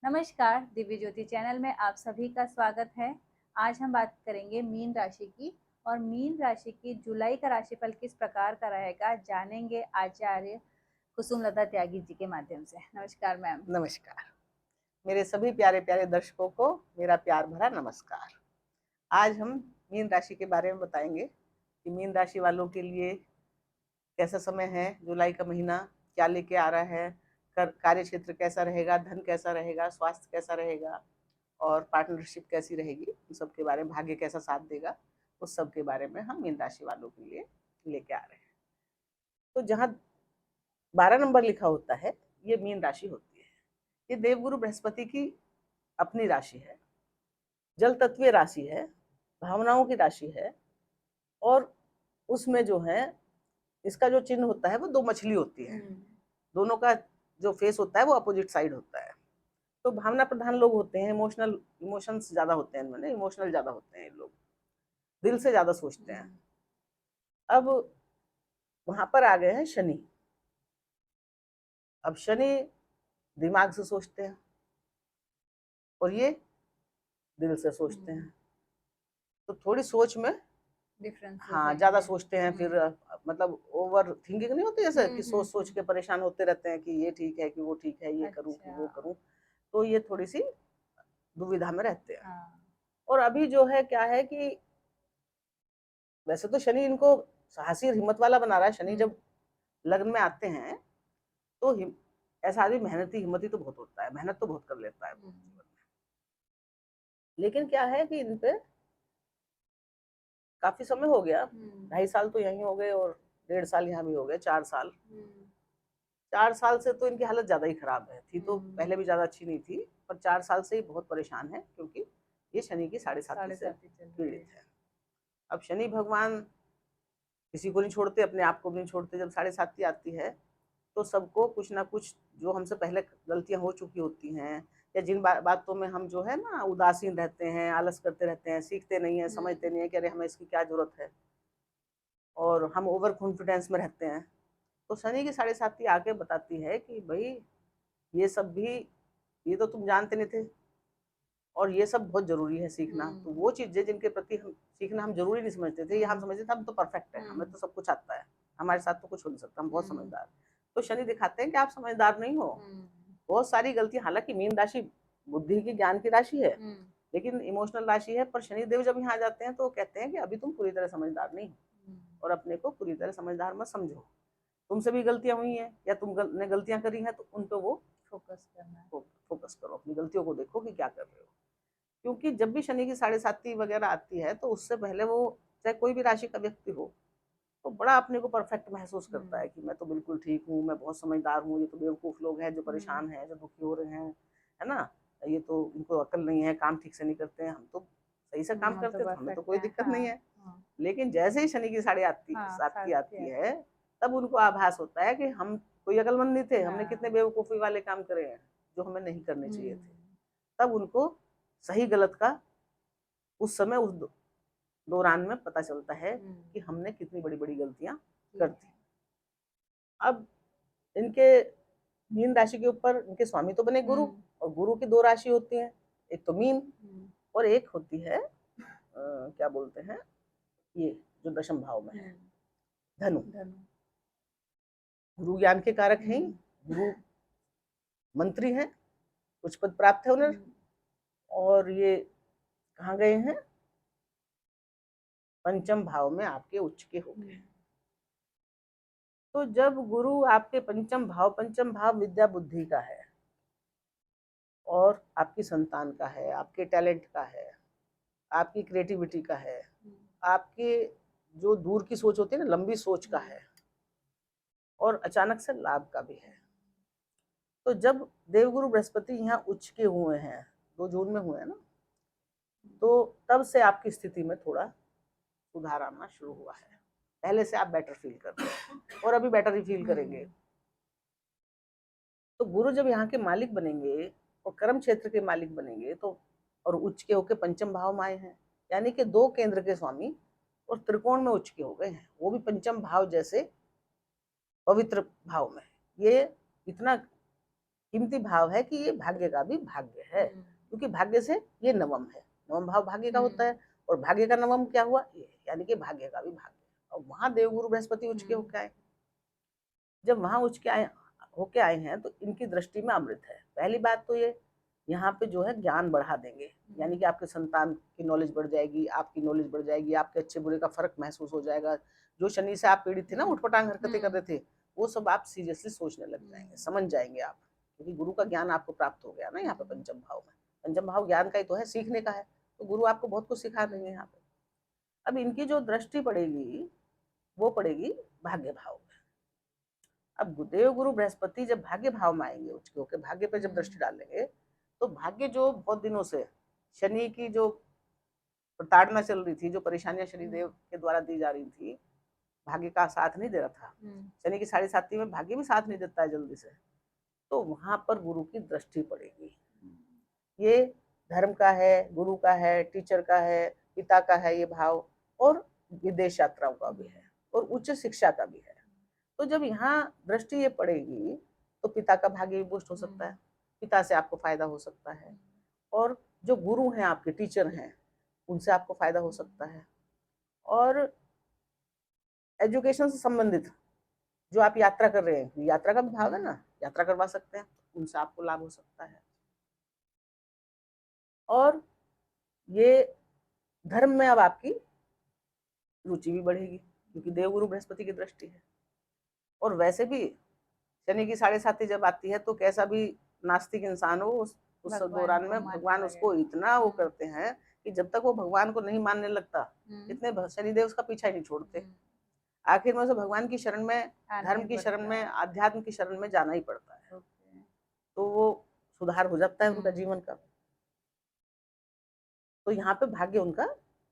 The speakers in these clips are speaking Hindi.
नमस्कार, दिव्य ज्योति चैनल में आप सभी का स्वागत है। आज हम बात करेंगे मीन राशि की और मीन राशि की जुलाई का राशिफल किस प्रकार का रहेगा, जानेंगे आचार्य कुसुमलता त्यागी जी के माध्यम से। नमस्कार मैम। नमस्कार। मेरे सभी प्यारे प्यारे दर्शकों को मेरा प्यार भरा नमस्कार। आज हम मीन राशि के बारे में बताएंगे कि मीन राशि वालों के लिए कैसा समय है, जुलाई का महीना क्या लेके आ रहा है, कार्य क्षेत्र कैसा रहेगा, धन कैसा रहेगा, स्वास्थ्य कैसा रहेगा और पार्टनरशिप कैसी रहेगी, उन सब के बारे में, भाग्य कैसा साथ देगा, उस सब के बारे में हम मीन राशि वालों के लिए लेके आ रहे हैं। तो जहाँ 12 नंबर लिखा होता है, ये मीन राशि होती है। ये देवगुरु बृहस्पति की अपनी राशि है, जल तत्वीय राशि है, भावनाओं की राशि है। और उसमें जो है, इसका जो चिन्ह होता है वो दो मछली होती है। दोनों का जो फेस होता है वो अपोजिट साइड होता है। तो भावना प्रधान लोग होते हैं, इमोशंस ज्यादा होते हैं इनमें, इमोशनल ज्यादा होते हैं लोग, दिल से ज्यादा सोचते हैं। अब वहां पर आ गए हैं शनि। अब शनि दिमाग से सोचते हैं और ये दिल से सोचते हैं, तो थोड़ी सोच में डिफरेंस हाँ ज्यादा सोचते हैं। फिर मतलब ओवर थिंकिंग नहीं होती, जैसे कि सोच सोच के परेशान होते रहते हैं कि ये ठीक है कि वो ठीक है, ये करूं कि वो करूं। तो ये थोड़ी सी दुविधा में रहते हैं। और अभी जो है क्या है कि वैसे तो शनि इनको साहसी और हिम्मत वाला बना रहा है। शनि जब लग्न में आते हैं तो ऐसा आदमी मेहनती हिम्मती तो बहुत होता है, मेहनत तो बहुत कर लेता है जीवन में। लेकिन क्या है कि इन पे काफी समय हो गया, 2.5 साल तो यहीं हो गए और 1.5 साल यहाँ भी हो गए, 4 साल। 4 साल से तो इनकी हालत ज्यादा ही खराब है। थी तो पहले भी ज्यादा अच्छी नहीं थी, पर 4 साल से ही बहुत परेशान है, क्योंकि ये शनि की 7.5 से पीड़ित है। अब शनि भगवान किसी को नहीं छोड़ते, अपने आप को भी नहीं छोड़ते। जब 7.5 आती है तो सबको कुछ ना कुछ, जो हमसे पहले गलतियां हो चुकी होती हैं, या जिन बातों में हम जो है ना उदासीन रहते हैं, आलस करते रहते हैं, सीखते नहीं है, समझते नहीं है कि अरे हमें इसकी क्या जरूरत है, और हम ओवर कॉन्फिडेंस में रहते हैं, तो शनि की 7.5 आके बताती है कि भाई ये सब भी, ये तो तुम जानते नहीं थे, और ये सब बहुत जरूरी है सीखना। तो वो चीजें जिनके प्रति हम सीखना हम जरूरी नहीं समझते थे, ये हम समझते थे हम तो परफेक्ट है, हमें तो सब कुछ आता है, हमारे साथ तो कुछ हो नहीं सकता, हम बहुत समझदार। तो शनि दिखाते हैं कि आप समझदार नहीं हो, बहुत सारी गलतियां। हालांकि मीन राशि बुद्धि की, ज्ञान की राशि है, लेकिन इमोशनल राशि है। पर शनिदेव जब यहाँ आ जाते हैं तो कहते हैं कि अभी तुम पूरी तरह समझदार नहीं हो, और अपने को पूरी तरह समझदार मत समझो। तुमसे भी गलतियां हुई हैं या तुमने गलतियां करी हैं, तो उन पर वो फोकस करो, अपनी गलतियों को देखो कि क्या कर रहे हो। क्योंकि जब भी शनि की 7.5 वगैरह आती है तो उससे पहले वो, चाहे कोई भी राशि का व्यक्ति हो, तो बड़ा अपने को परफेक्ट महसूस करता है कि मैं तो बिल्कुल ठीक हूँ, मैं बहुत समझदार हूँ, ये तो बेवकूफ लोग हैं जो परेशान हैं, जो दुखी हो रहे हैं, है ना, ये तो इनको अकल नहीं है, काम ठीक से नहीं करते हैं, हम तो सही से काम करते हैं, तो हमें तो कोई दिक्कत नहीं है। लेकिन जैसे ही शनि की 7.5 आती है, तब उनको आभास होता है कि हम कोई अकलमंद नहीं थे, हमने कितने बेवकूफी वाले काम करे हैं जो हमें नहीं करने चाहिए थे। तब उनको सही गलत का उस समय, उस दौरान में पता चलता है कि हमने कितनी बड़ी बड़ी गलतियां कर दी। अब इनके मीन राशि के ऊपर इनके स्वामी तो बने गुरु, और गुरु की दो राशि होती है, एक तो मीन और एक होती है क्या बोलते हैं, ये जो दशम भाव में है, धनु। गुरु ज्ञान के कारक हैं, गुरु मंत्री हैं, उच्च पद प्राप्त है उन्हें। और ये कहाँ गए हैं, पंचम भाव में आपके उच्च के हो गए। तो जब गुरु आपके पंचम भाव विद्या बुद्धि का है, और आपकी संतान का है, आपके टैलेंट का है, आपकी क्रिएटिविटी का है, आपके जो दूर की सोच होती है ना, लंबी सोच का है, और अचानक से लाभ का भी है। तो जब देवगुरु बृहस्पति यहाँ उच्च के हुए हैं, 2 जून में हुए हैं ना, तो तब से आपकी स्थिति में थोड़ा सुधार आना शुरू हुआ है। पहले से आप बेटर फील कर रहे हैं और अभी बेटर ही फील करेंगे। तो गुरु जब यहाँ के मालिक बनेंगे और कर्म क्षेत्र के मालिक बनेंगे, तो और उच्च के होके पंचम भाव में आए हैं, यानी कि 2 केंद्र के स्वामी, और त्रिकोण में उच्च के हो गए हैं, वो भी पंचम भाव जैसे पवित्र भाव में। ये इतना कीमती भाव है कि ये भाग्य का भी भाग्य है, क्योंकि भाग्य से ये नवम है, नवम भाव भाग्य का होता है, और भाग्य का नवम क्या हुआ, ये यानी कि भाग्य का भी भाग्य। और वहां देवगुरु बृहस्पति उच्च के होके आए, जब वहां उच्च के आए होके आए हैं तो इनकी दृष्टि में अमृत है। पहली बात तो ये यहाँ पे जो है ज्ञान बढ़ा देंगे, यानी कि आपके संतान की नॉलेज बढ़ जाएगी, आपकी नॉलेज बढ़ जाएगी, आपके अच्छे बुरे का फर्क महसूस हो जाएगा। जो शनि से आप पीड़ित थे ना, उठपटांग हरकतें कर रहे थे, वो सब आप सीरियसली सोचने लग जाएंगे, समझ जाएंगे आप, क्योंकि गुरु का ज्ञान आपको प्राप्त हो गया ना यहाँ पे पंचम भाव में। पंचम भाव ज्ञान का ही तो है, सीखने का है, तो गुरु आपको बहुत कुछ सिखा देंगे यहाँ पे। अब इनकी जो दृष्टि पड़ेगी वो पड़ेगी भाग्य भाव में। अब गुरुदेव गुरु बृहस्पति जब भाग्य भाव में आएंगे, उच्च के होकर भाग्य पे जब दृष्टि डालेंगे, तो भाग्य जो बहुत दिनों से शनि की जो प्रताड़ना चल रही थी, जो परेशानियां शनिदेव के द्वारा दी जा रही थी, भाग्य का साथ नहीं दे रहा था, शनि की 7.5 में भाग्य भी साथ नहीं देता है जल्दी से, तो वहां पर गुरु की दृष्टि पड़ेगी। ये धर्म का है, गुरु का है, टीचर का है, पिता का है ये भाव, और विदेश यात्राओं का भी है, और उच्च शिक्षा का भी है। तो जब यहाँ दृष्टि ये पड़ेगी तो पिता का भाग्य भी बूस्ट हो सकता है, पिता से आपको फायदा हो सकता है, और जो गुरु हैं आपके टीचर हैं उनसे आपको फायदा हो सकता है, और एजुकेशन से संबंधित जो आप यात्रा कर रहे हैं, यात्रा का भी भाव है ना, यात्रा करवा सकते हैं, उनसे आपको लाभ हो सकता है। और ये धर्म में अब आपकी रुचि भी बढ़ेगी, क्योंकि देवगुरु बृहस्पति की दृष्टि है। और वैसे भी शनि की 7.5 जब आती है तो कैसा भी नास्तिक इंसान हो, उस दौरान में भगवान उसको इतना वो करते हैं कि जब तक वो भगवान को नहीं मानने लगता, इतने शनिदेव उसका पीछा ही नहीं छोड़ते। आखिर में उसे भगवान की शरण में, धर्म की शरण में, आध्यात्म की शरण में जाना ही पड़ता है, तो वो सुधार हो जाता है उनका जीवन का। तो यहाँ पे भाग्य उनका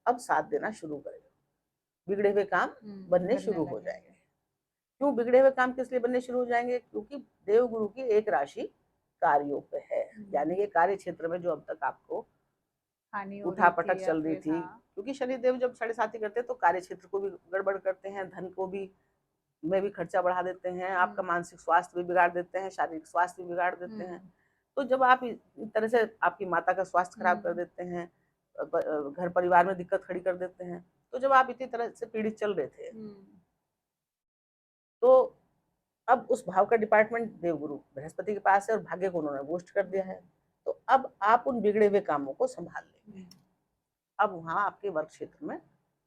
अब साथ देना शुरू करेगा, बिगड़े हुए काम बनने शुरू हो जाएंगे। क्यों बिगड़े हुए काम किस लिए बनने शुरू हो जाएंगे, क्योंकि देव गुरु की एक राशि कार्यों पे है, यानी कि कार्य क्षेत्र में जो अब तक आपको उठापटक चल रही थी, क्योंकि शनिदेव जब 7.5 करते हैं तो कार्य क्षेत्र को भी गड़बड़ करते हैं, धन को भी में भी खर्चा बढ़ा देते हैं, आपका मानसिक स्वास्थ्य भी बिगाड़ देते हैं, शारीरिक स्वास्थ्य भी बिगाड़ देते हैं। तो जब आप इस तरह से आपकी माता का स्वास्थ्य खराब कर देते हैं, घर परिवार में दिक्कत खड़ी कर देते हैं, तो जब आप इतनी तरह से पीड़ित चल रहे थे, तो अब उस भाव का डिपार्टमेंट देवगुरु बृहस्पति के पास है और भाग्य को उन्होंने बूस्ट कर दिया है, तो अब आप उन बिगड़े हुए कामों को संभाल लेंगे। अब वहां आपके वर्क क्षेत्र में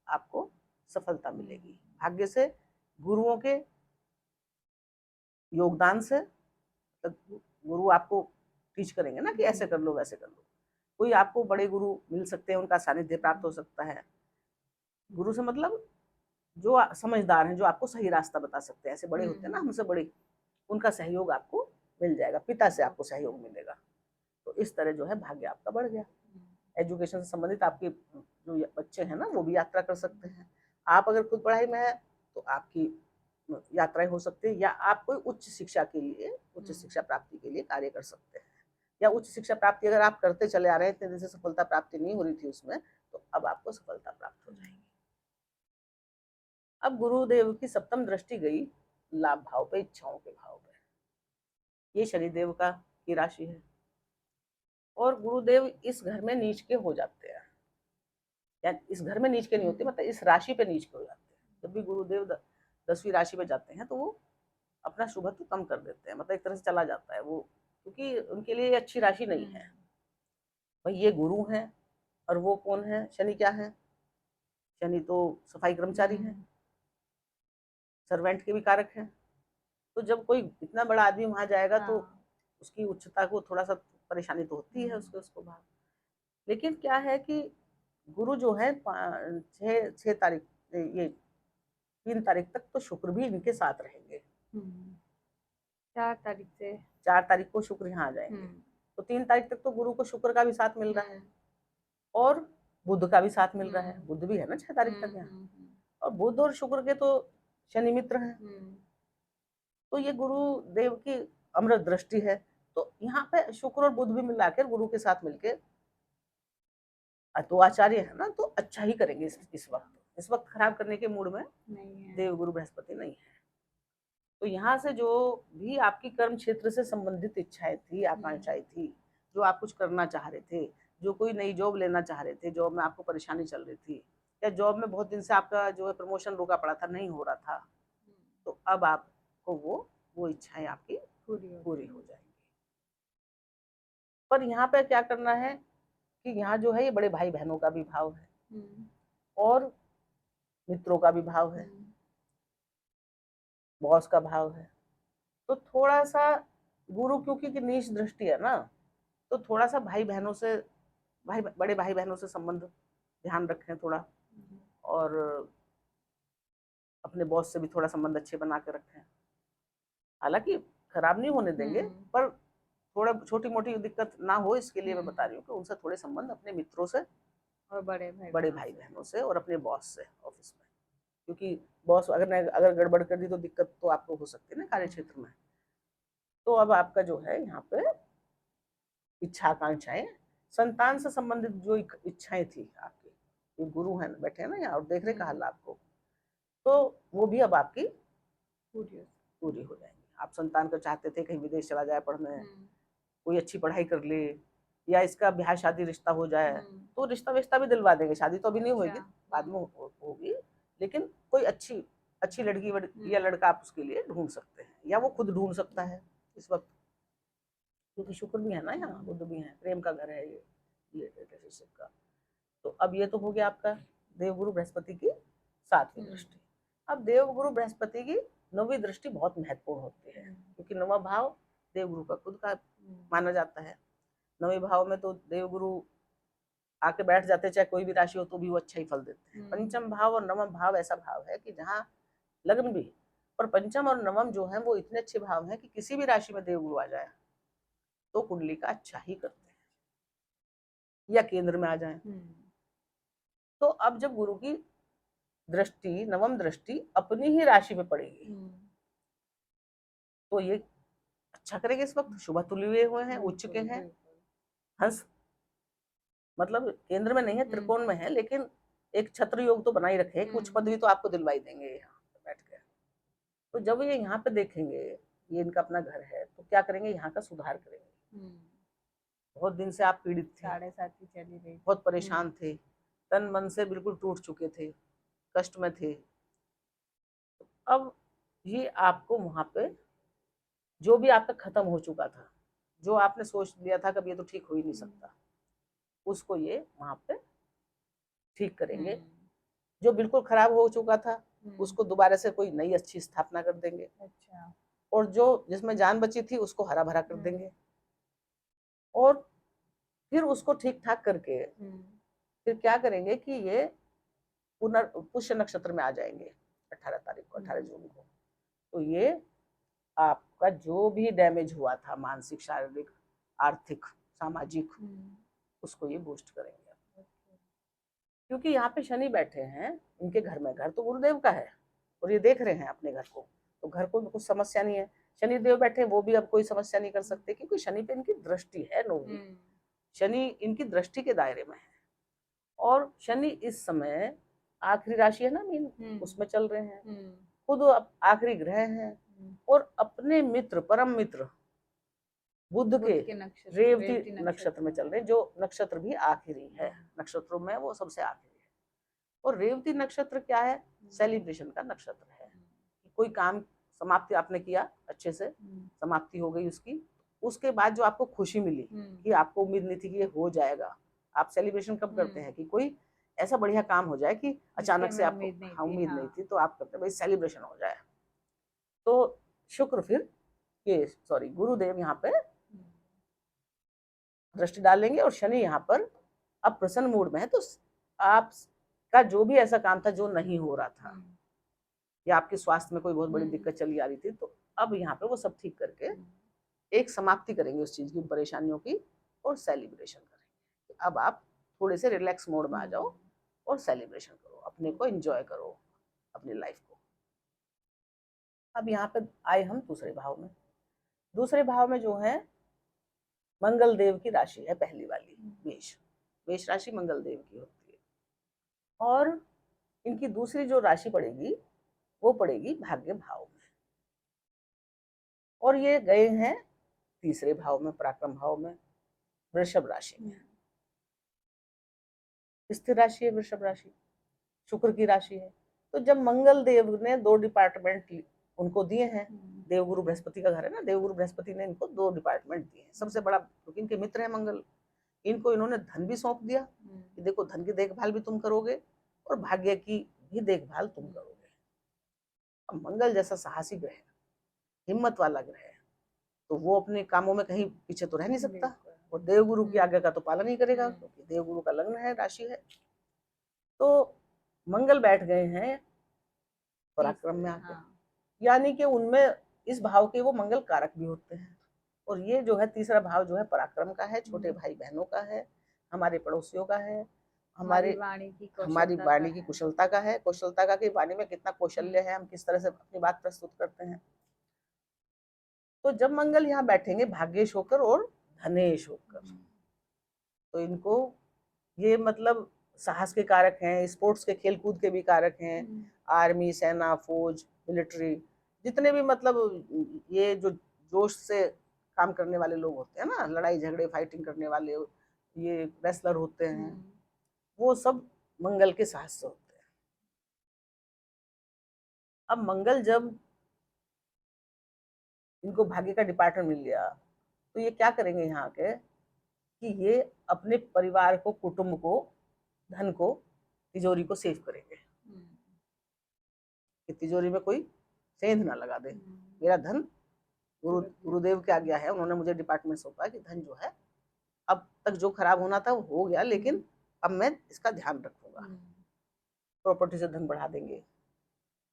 आपको सफलता मिलेगी, भाग्य से, गुरुओं के योगदान से। गुरु आपको टीच करेंगे ना कि ऐसे कर लो वैसे कर लो, कोई आपको बड़े गुरु मिल सकते हैं, उनका सानिध्य प्राप्त हो सकता है। गुरु से मतलब जो समझदार हैं, जो आपको सही रास्ता बता सकते हैं, ऐसे बड़े होते हैं ना हमसे बड़े, उनका सहयोग आपको मिल जाएगा, पिता से आपको सहयोग मिलेगा। तो इस तरह जो है भाग्य आपका बढ़ गया। एजुकेशन से संबंधित आपके जो बच्चे हैं ना वो भी यात्रा कर सकते हैं। आप अगर खुद पढ़ाई में है तो आपकी यात्राएं हो सकती है, या आप कोई उच्च शिक्षा के लिए, उच्च शिक्षा प्राप्ति के लिए कार्य कर सकते हैं, या उच्च शिक्षा प्राप्ति अगर आप करते चले आ रहे हैं, इतने दिन से सफलता प्राप्ति नहीं हो रही थी उसमें, तो अब आपको सफलता प्राप्त हो जाएगी। अब गुरुदेव की सप्तम दृष्टि गई लाभ भाव पे, इच्छाओं के भाव पे, ये शनिदेव का की राशि है, और गुरुदेव इस घर में नीच के हो जाते हैं, या इस घर में नीच के नहीं होते, मतलब इस राशि पे नीच के हो जाते हैं। जब भी गुरुदेव 10वीं राशि पे जाते हैं तो वो अपना शुभत्व कम कर देते हैं, मतलब एक तरह से चला जाता है वो, क्योंकि उनके लिए अच्छी राशि नहीं है। भाई ये गुरु हैं, और वो कौन है, शनि क्या है, शनि तो सफाई कर्मचारी है, सर्वेंट के भी कारक हैं। तो जब कोई इतना बड़ा आदमी वहां जाएगा तो उसकी उच्चता को थोड़ा सा परेशानी तो होती है उसको भाव। लेकिन क्या है कि गुरु जो है 6 तारीख, ये 3 तारीख तक तो शुक्र भी इनके साथ रहेंगे। 4 तारीख को शुक्र यहाँ आ जाएंगे, तो 3 तारीख तक तो गुरु को शुक्र का भी साथ मिल रहा है, और बुध का भी साथ मिल रहा है, बुध भी है ना 6 तारीख तक यहाँ, और बुध और शुक्र के तो शनि मित्र हैं। तो ये गुरु देव की अमृत दृष्टि है, तो यहाँ पे शुक्र और बुध भी मिलाकर गुरु के साथ मिलके, तो आचार्य है ना, तो अच्छा ही करेंगे। इस वक्त खराब करने के मूड में देव गुरु बृहस्पति नहीं है। तो यहाँ से जो भी आपकी कर्म क्षेत्र से संबंधित इच्छाएं थी, आकांक्षाएं थी, जो आप कुछ करना चाह रहे थे, जो कोई नई जॉब लेना चाह रहे थे, जॉब में आपको परेशानी चल रही थी, या जॉब में बहुत दिन से आपका जो है प्रमोशन रुका पड़ा था, नहीं हो रहा था, तो अब आपको वो इच्छाएं आपकी पूरी हो जाएंगी। पर यहाँ पे क्या करना है कि यहाँ जो है ये बड़े भाई बहनों का भी भाव है और मित्रों का भी भाव है, बॉस का भाव है। तो थोड़ा सा गुरु क्योंकि की नीच दृष्टि है ना, तो थोड़ा सा भाई बहनों से, बड़े भाई बहनों से संबंध ध्यान रखें थोड़ा, और अपने बॉस से भी थोड़ा संबंध अच्छे बना के रखें। हालांकि खराब नहीं होने देंगे, पर थोड़ा छोटी मोटी दिक्कत ना हो इसके लिए मैं बता रही हूँ कि उनसे थोड़े संबंध अपने मित्रों से और बड़े भाई बहनों से और अपने बॉस से ऑफिस में, क्योंकि बॉस अगर गड़बड़ कर दी तो दिक्कत तो आपको हो सकती है ना कार्य क्षेत्र में। तो अब आपका जो है यहाँ पे इच्छा आकांक्षाएं, संतान से संबंधित जो इच्छाएं थी आपकी, ये गुरु हैं बैठे हैं ना यहाँ और देख रहे कहा आपको, तो वो भी अब आपकी पूरी हो जाएंगी। आप संतान को चाहते थे कहीं विदेश चला जाए पढ़ने, कोई अच्छी पढ़ाई कर ले, या इसका ब्याह शादी रिश्ता हो जाए, तो रिश्ता विश्ता भी दिलवा देंगे। शादी तो अभी नहीं होगी, बाद में होगी, लेकिन कोई अच्छी लड़की या लड़का आप उसके लिए ढूंढ सकते हैं, या वो खुद ढूंढ सकता है इस वक्त, क्योंकि शुक्र भी है ना यहाँ, बुध भी है, प्रेम का घर है ये रिलेशनशिप का। तो अब ये तो हो गया आपका देवगुरु बृहस्पति की 7वीं दृष्टि। अब देवगुरु बृहस्पति की 9वीं दृष्टि बहुत महत्वपूर्ण होती है, क्योंकि 9वां भाव देवगुरु का खुद का माना जाता है। 9वें भाव में तो देवगुरु आके बैठ जाते, चाहे कोई भी राशि हो तो भी वो अच्छा ही फल देते हैं। पंचम भाव और नवम भाव ऐसा भाव है कि जहाँ लग्न भी, पर पंचम और नवम जो है वो इतने अच्छे भाव हैं कि किसी भी राशि में देवगुरु आ जाए तो कुंडली का अच्छा ही करते हैं, या केंद्र में आ जाए। तो अब जब गुरु की दृष्टि, नवम दृष्टि अपनी ही राशि में पड़ेगी, तो ये अच्छा करेंगे। इस वक्त शुभ तुल्य हुए हैं, उच्च के हैं, हंस मतलब केंद्र में नहीं है, त्रिकोण में है, लेकिन एक छत्र योग तो बना ही रखे, कुछ पदवी तो आपको दिलवाई देंगे यहाँ बैठ के। तो जब ये यहाँ पे देखेंगे, ये इनका अपना घर है, तो क्या करेंगे, यहाँ का सुधार करेंगे। बहुत दिन से आप पीड़ित थे, 7.5 चली रही, बहुत परेशान थे, तन मन से बिल्कुल टूट चुके थे, कष्ट में थे। अब ये आपको वहां पे जो भी आपका खत्म हो चुका था, जो आपने सोच लिया था कभी ये तो ठीक हो ही नहीं सकता, उसको ये वहां पे ठीक करेंगे। जो बिल्कुल खराब हो चुका था उसको दोबारा से कोई नई अच्छी स्थापना कर देंगे। अच्छा। और जो जिसमें जान बची थी उसको हरा भरा कर देंगे, और फिर उसको ठीक ठाक करके फिर क्या करेंगे कि ये पुष्य नक्षत्र में आ जाएंगे 18 तारीख को, 18 जून को। तो ये आपका जो भी डैमेज हुआ था, मानसिक, शारीरिक, आर्थिक, सामाजिक, उसको ये बूस्ट करेंगे। क्योंकि यहाँ पे शनि बैठे हैं इनके घर में, घर तो गुरुदेव का है और ये देख रहे हैं अपने घर को, तो घर को कुछ समस्या नहीं है। शनि देव बैठे वो भी अब कोई समस्या नहीं कर सकते, क्योंकि शनि पे इनकी दृष्टि है, 9वीं शनि इनकी दृष्टि के दायरे में है। और शनि इस समय आखिरी राशि है ना मीन, उसमें चल रहे हैं, खुद आखिरी ग्रह हैं, और अपने मित्र, परम मित्र बुध के रेवती नक्षत्र में चल रहे हैं, जो नक्षत्र भी आखिरी है, नक्षत्रों में वो सबसे आखिरी है। और रेवती नक्षत्र क्या है, सेलिब्रेशन का नक्षत्र है। कोई काम समाप्ति आपने किया, अच्छे से समाप्ति हो गई उसकी, उसके बाद जो आपको खुशी मिली कि आपको उम्मीद नहीं थी कि ये हो जाएगा। आप सेलिब्रेशन कब करते हैं कि कोई ऐसा बढ़िया काम हो जाए कि अचानक से आपको उम्मीद नहीं थी, तो आप करते हैं भाई सेलिब्रेशन हो जाए। तो शुक्र फिर ये गुरुदेव यहाँ पे दृष्टि डालेंगे, और शनि यहाँ पर अब प्रसन्न मूड में है, तो आपका जो भी ऐसा काम था जो नहीं हो रहा था, या आपके स्वास्थ्य में कोई बहुत बड़ी दिक्कत चली आ रही थी, तो अब यहाँ पे वो सब ठीक करके एक समाप्ति करेंगे उस चीज की, परेशानियों की, और सेलिब्रेशन करेंगे। अब आप थोड़े से रिलैक्स मोड में आ जाओ और सेलिब्रेशन करो, अपने को एंजॉय करो, अपनी लाइफ को। अब यहाँ पे आए हम दूसरे भाव में। दूसरे भाव में जो है मंगल देव की राशि है, पहली वाली मेष। मेष राशि मंगल देव की होती है, और इनकी दूसरी जो राशि पड़ेगी वो पड़ेगी भाग्य भाव में। और ये गए हैं तीसरे भाव में, पराक्रम भाव में, वृषभ राशि में। स्थिर राशि है वृषभ राशि, शुक्र की राशि है। तो जब मंगल देव ने 2 डिपार्टमेंट उनको दिए हैं, देवगुरु बृहस्पति का घर है ना, देवगुरु बृहस्पति ने इनको 2 डिपार्टमेंट दिए हैं। सबसे बड़ा, क्योंकि इनके मित्र है मंगल, इनको इन्होंने धन भी सौंप दिया कि देखो धन की देखभाल भी तुम करोगे और भाग्य की भी देखभाल तुम करोगे। अब मंगल जैसा साहसी ग्रह, हिम्मत वाला ग्रह है, तो वो अपने कामों में कहीं पीछे तो रह नहीं सकता, और देवगुरु की आज्ञा का तो पालन ही करेगा, क्योंकि देवगुरु का लग्न है, राशि है। तो मंगल बैठ गए हैं पराक्रम में आकर, यानी कि उनमें इस भाव के वो मंगल कारक भी होते हैं। और ये जो है तीसरा भाव जो है पराक्रम का है, छोटे भाई बहनों का है, हमारे पड़ोसियों का है, हमारी वाणी की कुशलता का है, कुशलता का कि वाणी में कितना कौशल्य है, हम किस तरह से अपनी बात प्रस्तुत करते हैं। तो जब मंगल यहाँ बैठेंगे भाग्येश होकर और धनेश होकर, तो इनको ये मतलब साहस के कारक हैं, स्पोर्ट्स के खेलकूद के भी कारक हैं, आर्मी, सेना, फौज, मिलिट्री, जितने भी मतलब ये जो जोश से काम करने वाले लोग होते हैं ना, लड़ाई झगड़े फाइटिंग करने वाले, ये रेसलर होते हैं, वो सब मंगल के साहस से होते हैं। अब मंगल जब इनको भाग्य का डिपार्टमेंट मिल गया, तो ये क्या करेंगे यहाँ के कि ये अपने परिवार को, कुटुंब को, धन को, तिजोरी को सेव करेंगे कि तिजोरी में कोई सेंध ना लगा दे। मेरा धन गुरुदेव की आज्ञा है, उन्होंने मुझे डिपार्टमेंट सौंपा कि धन जो है अब तक जो खराब होना था वो हो गया, लेकिन अब मैं इसका ध्यान रखूंगा। प्रॉपर्टी से धन बढ़ा देंगे,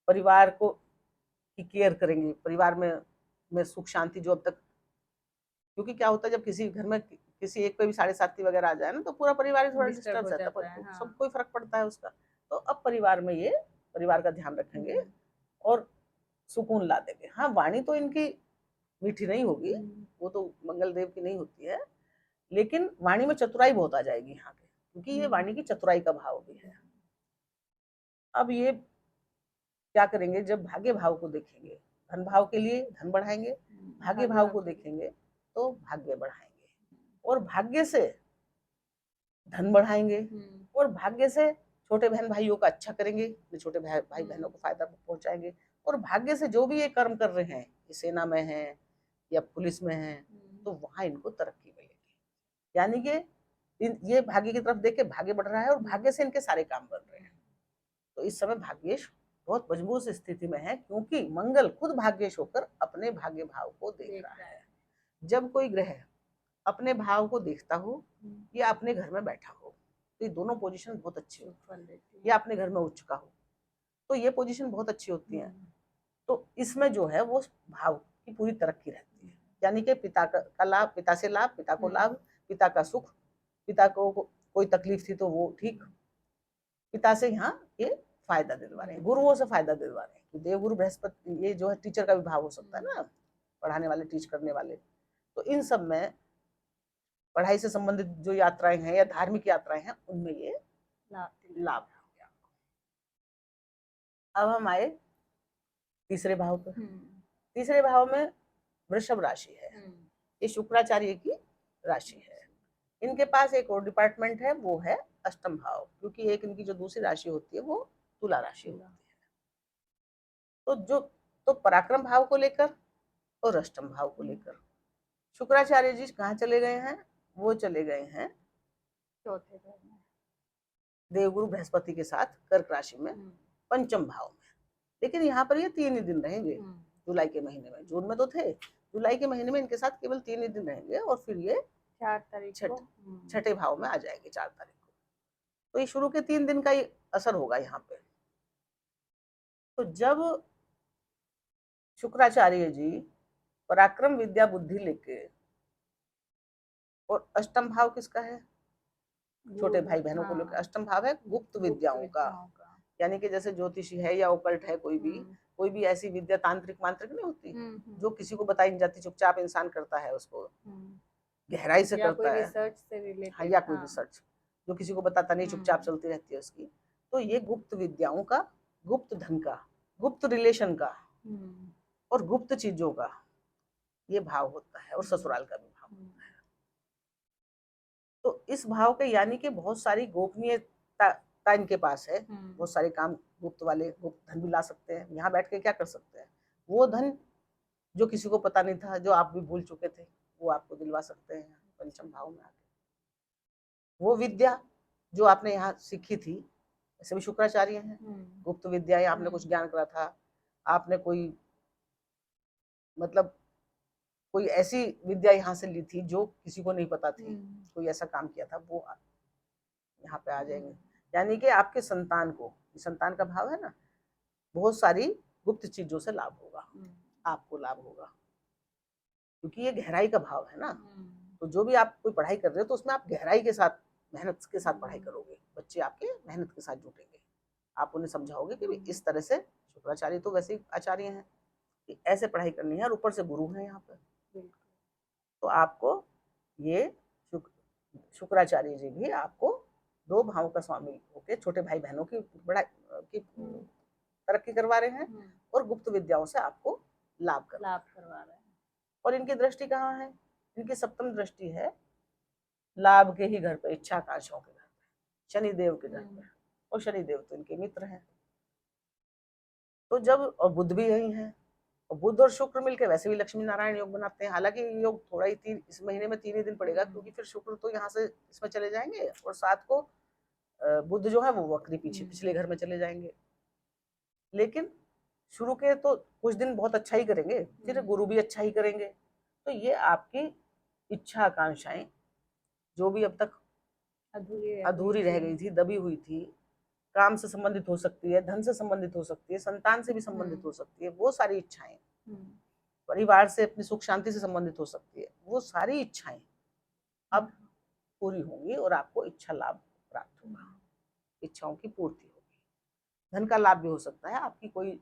परिवार को की केयर करेंगे, परिवार में सुख शांति जो अब तक, क्योंकि क्या होता है जब किसी घर में किसी एक पे भी 7.5 वगैरह आ जाए ना, तो पूरा परिवार थोड़ा डिस्टर्ब रहता है, सबको फर्क पड़ता है उसका। तो अब परिवार में ये परिवार का ध्यान रखेंगे और सुकून ला देंगे। हाँ, वाणी तो इनकी मीठी नहीं होगी, वो तो मंगल देव की नहीं होती है, लेकिन वाणी में चतुराई बहुत आ जाएगी यहाँ के, क्योंकि ये वाणी की चतुराई का भाव भी है। अब ये क्या करेंगे, जब भाग्य भाव को देखेंगे, धन भाव के लिए धन बढ़ाएंगे, भाग्य भाव को देखेंगे तो भाग्य बढ़ाएंगे, और भाग्य से धन बढ़ाएंगे, और भाग्य से छोटे बहन भाइयों का अच्छा करेंगे, छोटे भाई बहनों को फायदा पहुंचाएंगे, और भाग्य से जो भी ये कर्म कर रहे हैं, सेना में है या पुलिस में है, तो वहां इनको तरक्की मिलेगी। यानी कि ये भाग्य की तरफ देख के भाग्य बढ़ रहा है, और भाग्य से इनके सारे काम बन रहे हैं। तो इस समय भाग्येश बहुत मजबूत स्थिति में है, क्योंकि मंगल खुद भाग्येश होकर अपने भाग्य भाव को देख रहा है। जब कोई ग्रह अपने भाव को देखता हो या अपने घर में बैठा हो, तो ये दोनों पोजीशन बहुत अच्छी होती है, या अपने घर में उच्च का हो, तो ये पोजीशन बहुत अच्छी होती है। तो इसमें जो है वो भाव की पूरी तरक्की रहती है, यानी कि पिता का लाभ, पिता से लाभ, पिता को लाभ, पिता का सुख, पिता को कोई तकलीफ थी तो वो ठीक, पिता से यहाँ ये फायदा दिलवा रहे हैं, गुरुओं से फायदा दिलवा रहे हैं। देवगुरु बृहस्पति ये जो है टीचर का भी भाव हो सकता है ना, पढ़ाने वाले, टीच करने वाले, तो इन सब में पढ़ाई से संबंधित जो यात्राएं हैं या धार्मिक यात्राएं हैं, उनमें ये लाभ हो गया। अब हम आए तीसरे भाव पर। तीसरे भाव में वृषभ राशि है, ये शुक्राचार्य की राशि है। इनके पास एक और डिपार्टमेंट है, वो है अष्टम भाव, क्योंकि एक इनकी जो दूसरी राशि होती है वो तुला राशि होती है। तो पराक्रम भाव को लेकर और अष्टम भाव को लेकर शुक्राचार्य जी कहाँ चले गए हैं, वो चले गए हैं चौथे घर में, देवगुरु बृहस्पति के साथ कर्क राशि में, पंचम भाव में। लेकिन यहाँ पर ये 3 ही दिन रहेंगे जुलाई के महीने में, जून में तो थे, जुलाई के महीने में इनके साथ केवल 3 ही दिन रहेंगे, और फिर ये 4 तारीख छठे भाव में आ जाएंगे 4 तारीख को। तो ये शुरू के 3 दिन का ही असर होगा यहाँ पे। तो जब शुक्राचार्य जी पराक्रम विद्या बुद्धि लेके, और अष्टम भाव किसका है, छोटे भाई बहनों को लेकर अष्टम भाव है गुप्त विद्याओं का, यानी कि जैसे ज्योतिषी है या ओकल्ट है, कोई भी ऐसी विद्या, तांत्रिक मांत्रिक नहीं होती जो किसी को बताई नहीं जाती, चुपचाप इंसान करता है उसको, गहराई से करता है, रिसर्च से रिलेटेड, या कोई रिसर्च जो किसी को बताता नहीं, चुपचाप चलती रहती है उसकी। तो ये गुप्त विद्याओं का, गुप्त धन का, गुप्त रिलेशन का, और गुप्त चीजों का, ये भाव होता है, और ससुराल का भी भाव होता है। तो इस भाव के यानी कि बहुत सारी गोपनीयता इनके पास है, बहुत सारे काम गुप्त वाले, गुप्त धन भी ला सकते हैं। यहाँ बैठ के क्या कर सकते हैं, वो धन जो किसी को पता नहीं था, जो आप भी भूल चुके थे, वो आपको दिलवा सकते हैं पंचम भाव में आके। वो विद्या जो आपने यहाँ सीखी थी, ऐसे भी शुक्राचार्य हैं, गुप्त विद्या, या आपने कुछ ज्ञान करा था, आपने कोई मतलब कोई ऐसी विद्या यहाँ से ली थी जो किसी को नहीं पता थी, कोई ऐसा काम किया था, वो यहाँ पे आ जाएंगे। यानी कि आपके संतान को, संतान का भाव है ना, बहुत सारी गुप्त चीजों से लाभ होगा, आपको लाभ होगा, क्योंकि ये गहराई का भाव है ना। तो जो भी आप कोई पढ़ाई कर रहे हो तो उसमें आप गहराई के साथ, मेहनत के साथ पढ़ाई करोगे, बच्चे आपके मेहनत के साथ जुटेंगे, आप उन्हें समझाओगे कि इस तरह से, शुक्राचार्य तो वैसे ही आचार्य हैं कि ऐसे पढ़ाई करनी है, और ऊपर से गुरु हैं यहाँ पर। तो आपको ये शुक्राचार्य जी भी आपको 2 भावों का स्वामी होके छोटे भाई बहनों की की तरक्की करवा रहे हैं, और गुप्त विद्याओं से आपको लाभ करवा रहे हैं। और इनकी दृष्टि कहाँ है, इनकी सप्तम दृष्टि है लाभ के ही घर पे, इच्छा आकांक्षाओं के घर पे, शनिदेव के घर पे, और शनिदेव तो इनके मित्र हैं। तो जब, और बुध भी यही है, और बुध और शुक्र मिलके वैसे भी लक्ष्मी नारायण योग बनाते हैं। हालांकि योग थोड़ा ही इस महीने में 3 ही दिन पड़ेगा, क्योंकि फिर शुक्र तो यहाँ से इसमें चले जाएंगे, और 7 को बुध जो है वो वक्री पिछले घर में चले जाएंगे। लेकिन शुरू के तो कुछ दिन बहुत अच्छा ही करेंगे, फिर गुरु भी अच्छा ही करेंगे। तो ये आपकी इच्छा आकांक्षाएं जो भी अब तक अधूरी रह गई थी, दबी हुई थी, काम से संबंधित हो सकती है, धन से संबंधित हो सकती है, संतान से भी संबंधित हो सकती है, वो सारी इच्छाएं, परिवार से, अपनी सुख शांति से संबंधित हो सकती है, वो सारी इच्छाएं अब पूरी होंगी, और आपको इच्छा लाभ प्राप्त होगा, इच्छाओं की पूर्ति होगी। धन का लाभ भी हो सकता है, आपकी कोई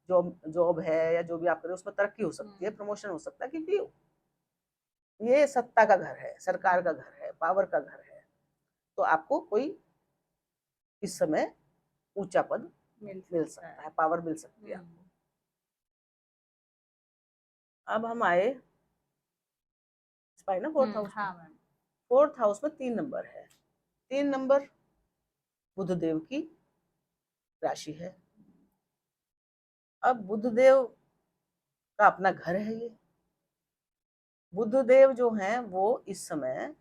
जॉब है, या जो भी आप करें उसमें तरक्की हो सकती है, प्रमोशन हो सकता है, क्योंकि ये सत्ता का घर है, सरकार का घर है, पावर का घर है। तो आपको कोई इस समय ऊंचा पद मिल सकता है, पावर मिल सकती है। अब हम आए ना 4th हाउस। हाँ, 4th हाउस में 3 नंबर है, 3 नंबर बुधदेव की राशि है। अब बुधदेव का अपना घर है ये। बुधदेव जो हैं वो इस समय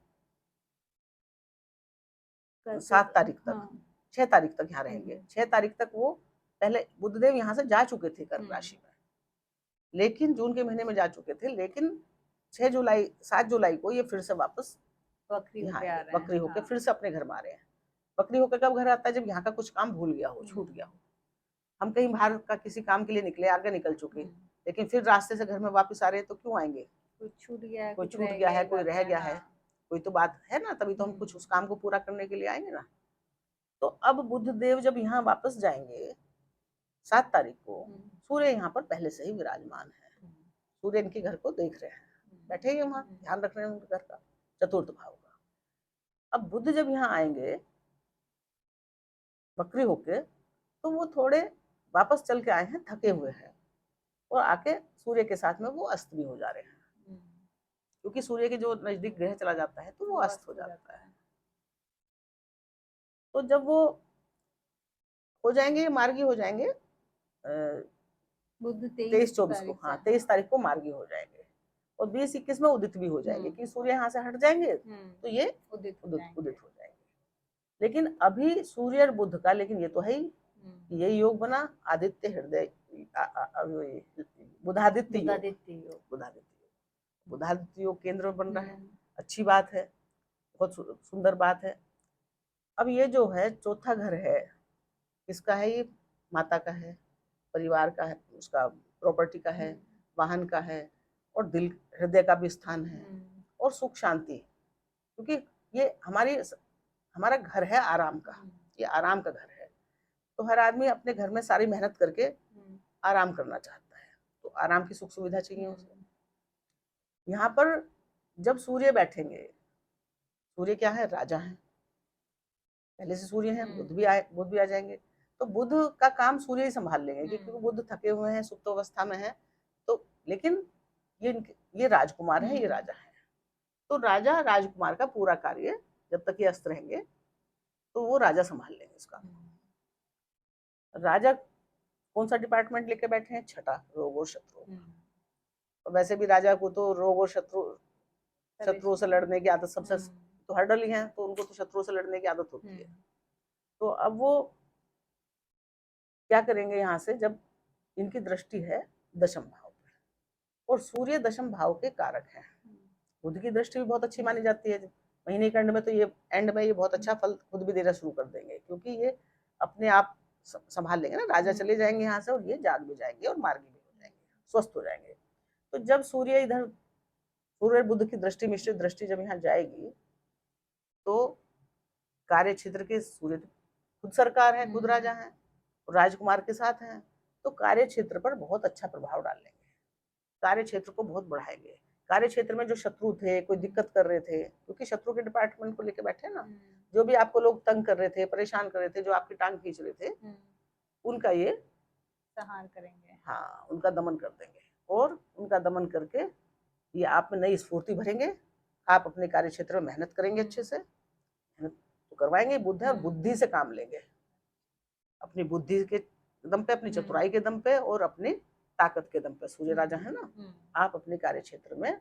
7 तारीख तक, 6 तारीख तक यहाँ रहेंगे। 6 तारीख तक वो, पहले बुधदेव यहाँ से जा चुके थे कर्क राशि में, लेकिन जून के महीने में जा चुके थे, लेकिन 7 जुलाई को ये फिर से वापस वक्री होके फिर से अपने घर में आ रहे हैं। वक्री होकर कब घर आता है, जब यहाँ का कुछ काम भूल गया हो, छूट गया हो। हम कहीं बाहर का किसी काम के लिए निकले, आगे निकल चुके, लेकिन फिर रास्ते से घर में वापस आ रहे हैं, तो क्यों आएंगे, कोई छूट गया है, कोई रह गया है, कोई तो बात है ना, तभी तो हम कुछ उस काम को पूरा करने के लिए आएंगे ना। तो अब बुधदेव जब यहाँ वापस जाएंगे 7 तारीख को, सूर्य यहाँ पर पहले से ही विराजमान है, सूर्य इनके घर को देख रहे हैं, बैठे ही वहां ध्यान रख रहे हैं उनके घर का, चतुर्थ भाव का। अब बुध जब यहाँ आएंगे वक्री होके, तो वो थोड़े वापस चल के आए हैं, थके हुए हैं, और आके सूर्य के साथ में वो अस्त भी हो जा रहे हैं, क्योंकि सूर्य के जो नजदीक ग्रह चला जाता है तो वो अस्त हो जाता है। तो जब वो हो जाएंगे, मार्गी हो जाएंगे 23-24 को, हाँ 23 तारीख को मार्गी हो जाएंगे, और 20-21 में उदित भी हो जाएंगे, कि सूर्य यहाँ से हट जाएंगे तो ये उदित हो जाएंगे। लेकिन अभी सूर्य और बुध का, लेकिन ये तो है ही, ये योग बना आदित्य हृदय, बुधादित्य योग केंद्र में बन रहा है, अच्छी बात है, बहुत सुंदर बात है। अब ये जो है चौथा घर है, किसका है ये, माता का है, परिवार का है, उसका प्रॉपर्टी का है, वाहन का है, और दिल हृदय का भी स्थान है, और सुख शांति, क्योंकि ये हमारा घर है आराम का, ये आराम का घर है। तो हर आदमी अपने घर में सारी मेहनत करके आराम करना चाहता है, तो आराम की सुख सुविधा चाहिए उसे। यहाँ पर जब सूर्य बैठेंगे, सूर्य क्या है, राजा है, पहले से सूर्य है, बुध भी आ जाएंगे, तो बुध का काम सूर्य ही संभाल लेंगे, क्योंकि बुध थके हुए हैं, सुप्त अवस्था में है। तो लेकिन ये राजकुमार है, ये राजा है। तो राजा राजकुमार का पूरा कार्य जब तक ये अस्त रहेंगे तो वो राजा संभाल लेंगे इसका। राजा कौन सा डिपार्टमेंट लेके बैठे हैं? छठा, रोग और शत्रु। और वैसे भी राजा को तो रोग और शत्रुओं से लड़ने की आदत सबसे तो हर्डल ही है, तो उनको तो शत्रुओं से लड़ने की आदत होती है। तो अब वो क्या करेंगे यहाँ से, जब इनकी दृष्टि है दशम भाव पे और सूर्य दशम भाव के कारक है। बुध की दृष्टि भी बहुत अच्छी मानी जाती है। महीने के एंड में तो ये बहुत अच्छा फल खुद भी देना शुरू कर देंगे, क्योंकि ये अपने आप संभाल लेंगे ना। राजा चले जाएंगे यहाँ से और ये जाग भी जाएंगे और मार्गी भी हो जाएंगे, स्वस्थ हो जाएंगे। तो जब सूर्य बुध की दृष्टि, मिश्रित दृष्टि जब यहाँ जाएगी तो कार्य क्षेत्र के सूर्य खुद सरकार है, खुद राजा है और राजकुमार के साथ हैं, तो कार्य क्षेत्र पर बहुत अच्छा प्रभाव डालेंगे, कार्य क्षेत्र को बहुत बढ़ाएंगे। कार्य क्षेत्र में जो शत्रु थे, कोई दिक्कत कर रहे थे, क्योंकि शत्रु के डिपार्टमेंट को लेके बैठे ना, जो भी आपको लोग तंग कर रहे थे, परेशान कर रहे थे, जो आपकी टांग खींच रहे थे, उनका ये संहार करेंगे। हाँ, उनका दमन कर देंगे और उनका दमन करके ये आप में नई स्फूर्ति भरेंगे। आप अपने कार्य क्षेत्र में मेहनत करेंगे, अच्छे से मेहनत तो करवाएंगे। बुद्ध है और बुद्धि से काम लेंगे, अपनी बुद्धि के दम पे, अपनी चतुराई के दम पे और अपनी ताकत के दम पे। सूर्य राजा है ना, आप अपने कार्य क्षेत्र में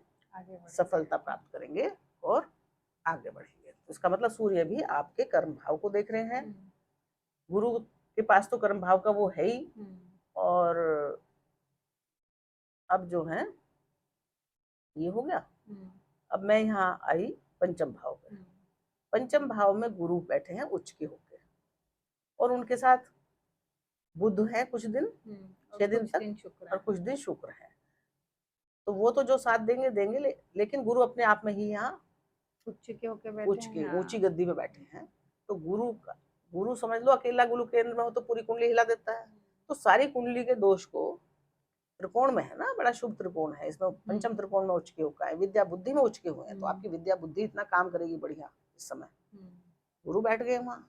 सफलता प्राप्त करेंगे और आगे बढ़ेंगे। तो इसका मतलब सूर्य भी आपके कर्म भाव को देख रहे हैं। गुरु के पास तो कर्म भाव का वो है ही। और अब जो है ये हो गया। अब मैं यहाँ आई पंचम भाव पे। पंचम भाव में गुरु बैठे हैं उच्च के होके और उनके साथ बुध है कुछ दिन, 6 दिन तक, और कुछ दिन शुक्र है। तो वो तो जो साथ देंगे देंगे, लेकिन गुरु अपने आप में ही यहाँ उच्च के होके बैठे हैं, ऊंची गद्दी पे बैठे हैं। तो गुरु समझ लो अकेला गुरु केंद्र में हो तो पूरी कुंडली हिला देता है। तो सारी कुंडली के दोष को, त्रिकोण में है ना, बड़ा शुभ त्रिकोण है, इसमें पंचम त्रिकोण में उच्च के होगा है, विद्या बुद्धि में उच्च के हुए हैं, तो आपकी विद्या बुद्धि इतना काम करेगी बढ़िया इस समय। गुरु बैठ गए वहां,